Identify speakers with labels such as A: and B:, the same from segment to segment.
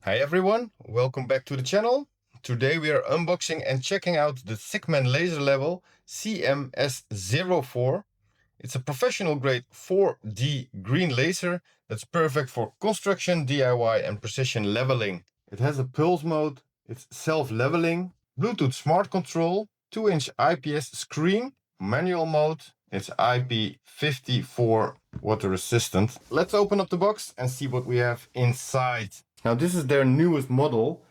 A: Hi everyone, welcome back to the channel. Today we are unboxing and checking out the CIGMAN laser level CM-S04. It's a professional grade 4D green laser that's perfect for construction, DIY and precision leveling. It has a pulse mode, it's self-leveling, Bluetooth smart control, 2-inch IPS screen, manual mode, it's IP54 water resistant. Let's open up the box and see what we have inside. Now this is their newest model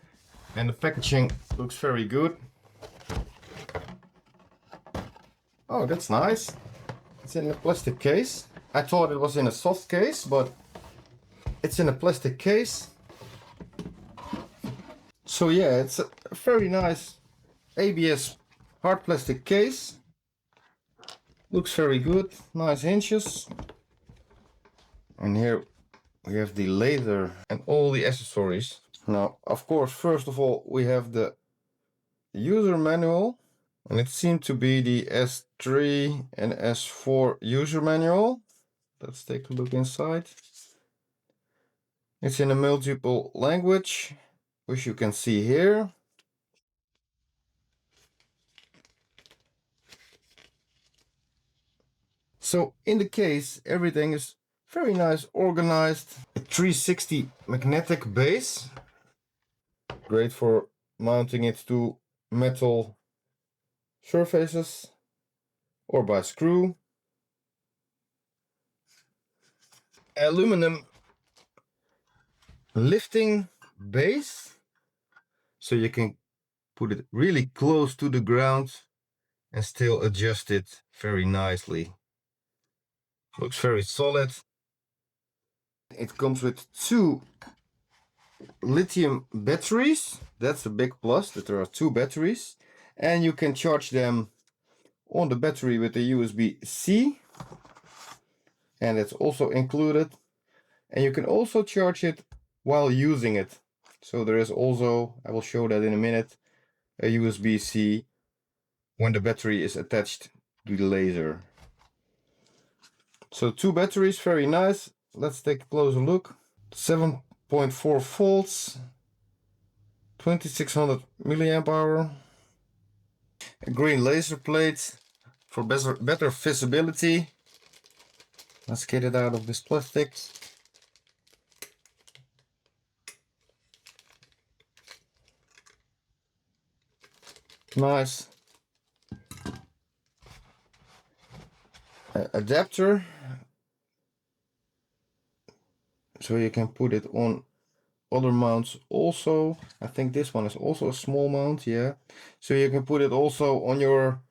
A: and the packaging looks very good. Oh, that's nice. It's in a plastic case. I thought it was in a soft case, but it's in a plastic case. So yeah, it's a very nice ABS hard plastic case. Looks very good, nice inches. And here we have the laser and all the accessories. Now, of course, first of all, we have the user manual. And it seemed to be the S3 and S4 user manual. Let's take a look inside. It's in a multiple language, which you can see here. So in the case, everything is very nice organized. A 360 magnetic base. Great for mounting it to metal surfaces or by screw. Aluminum lifting base, so you can put it really close to the ground and still adjust it very nicely. Looks very solid. It comes with 2 lithium batteries. That's a big plus, that there are 2 batteries, and you can charge them on the battery with the USB-C, and it's also included. And you can also charge it while using it. So there is also, I will show that in a minute, a USB-C when the battery is attached to the laser. So 2 batteries, very nice. Let's take a closer look. 7.4 volts, 2600 milliamp hour. A green laser plate for better visibility. Let's get it out of this plastic. Nice. Adapter, so you can put it on other mounts also. I think this one is also a small mount, yeah. So you can put it also on your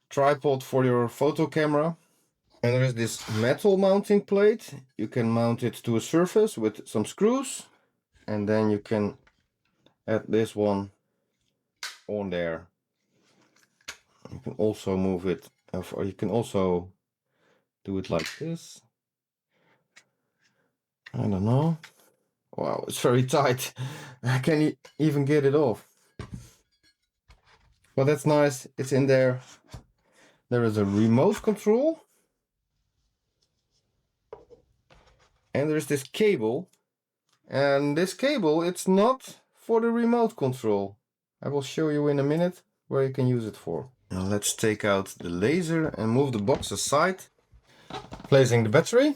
A: tripod for your photo camera. And there is this metal mounting plate. You can mount it to a surface with some screws, and then you can add this one on there. You can also move it, or you can also do it like this. I don't know. Wow, it's very tight. I can't even get it off. But that's nice. It's in there. There is a remote control. And there's this cable. And this cable, it's not for the remote control. I will show you in a minute where you can use it for. Now let's take out the laser and move the box aside. Placing the battery.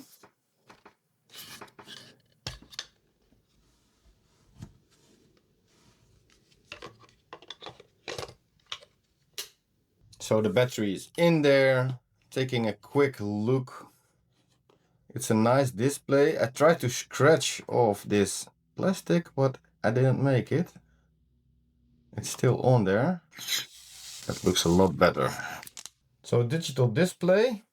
A: So the battery is in there. Taking a quick look. It's a nice display. I tried to scratch off this plastic, but I didn't make it. It's still on there. That looks a lot better. So digital display.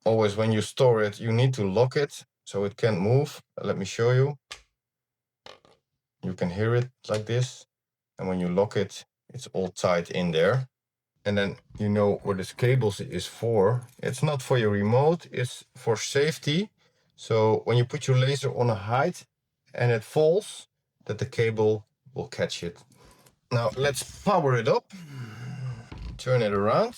A: Always when you store it, you need to lock it so it can't move. Let me show you. You can hear it like this. And when you lock it, it's all tight in there. And then you know what this cable is for. It's not for your remote, it's for safety. So when you put your laser on a height and it falls, that the cable will catch it. Now let's power it up. Turn it around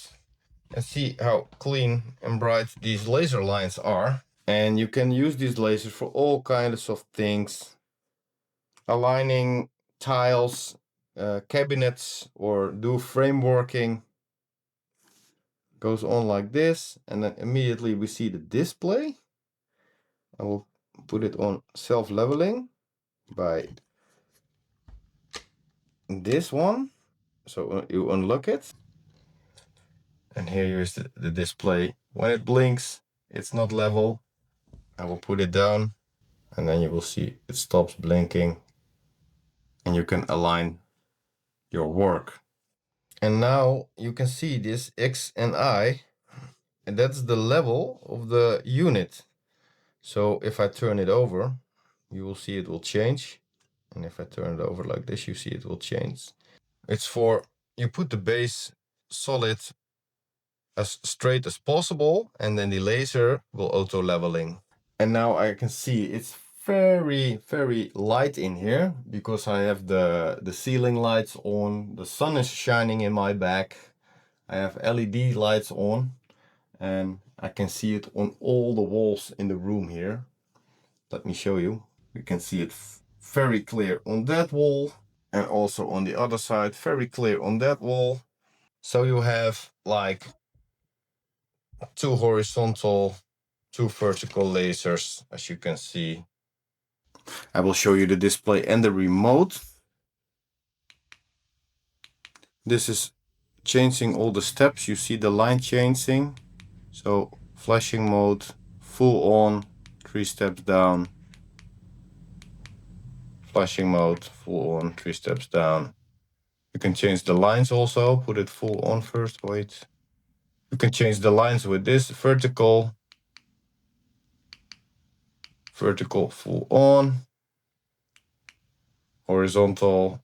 A: and see how clean and bright these laser lines are. And you can use these lasers for all kinds of things. aligning tiles, cabinets, or do frameworking. Goes on like this, and then immediately we see the display. I will put it on self-leveling by this one. So you unlock it, and here is the display. When it blinks, it's not level. I will put it down, and then you will see it stops blinking, and you can align your work. And now you can see this X and I, and that's the level of the unit. So if I turn it over, you will see it will change. And if I turn it over like this, you see it will change. It's for, you put the base solid as straight as possible, and then the laser will auto leveling. And now I can see it's very, very light in here because I have the ceiling lights on. The sun is shining in my back. I have LED lights on, and I can see it on all the walls in the room here. Let me show you. You can see it very clear on that wall, and also on the other side, very clear on that wall. So you have like 2 horizontal, 2 vertical lasers, as you can see. I will show you the display and the remote. This is changing all the steps. You see the line changing. So flashing mode, full on, 3 steps down. Flashing mode, full on, 3 steps down. You can change the lines also, put it full on first, wait. You can change the lines with this, vertical, vertical, full on, horizontal,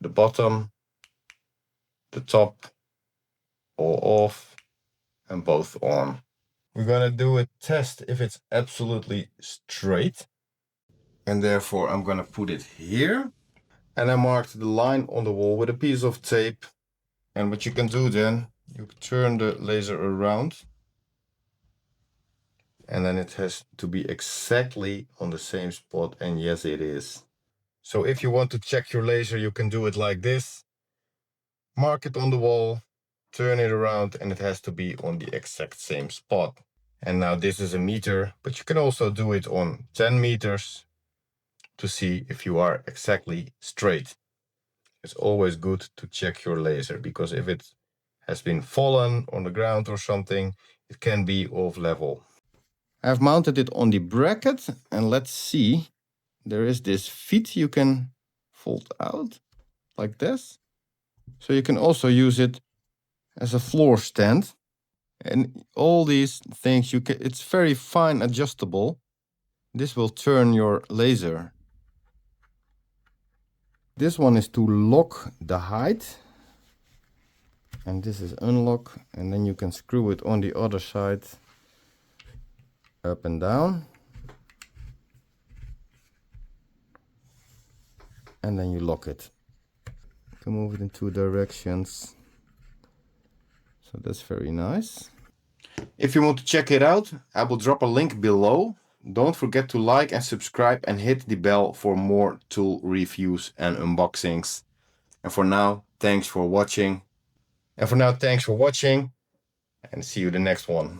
A: the bottom, the top, all off, and both on. We're gonna do a test if it's absolutely straight. And therefore I'm gonna put it here. And I marked the line on the wall with a piece of tape. And what you can do then, you turn the laser around. And then it has to be exactly on the same spot, and yes it is. So if you want to check your laser, you can do it like this. Mark it on the wall, turn it around, and it has to be on the exact same spot. And now this is a meter, but you can also do it on 10 meters to see if you are exactly straight. It's always good to check your laser, because if it has been fallen on the ground or something, it can be off level. I've mounted it on the bracket, and let's see. There is this feet you can fold out like this. So you can also use it as a floor stand. And all these things, it's very fine adjustable. This will turn your laser. This one is to lock the height. And this is unlock, and then you can screw it on the other side up and down. And then you lock it. You can move it in 2 directions. So that's very nice. If you want to check it out, I will drop a link below. Don't forget to like and subscribe and hit the bell for more tool reviews and unboxings. And for now, thanks for watching. And see you the next one.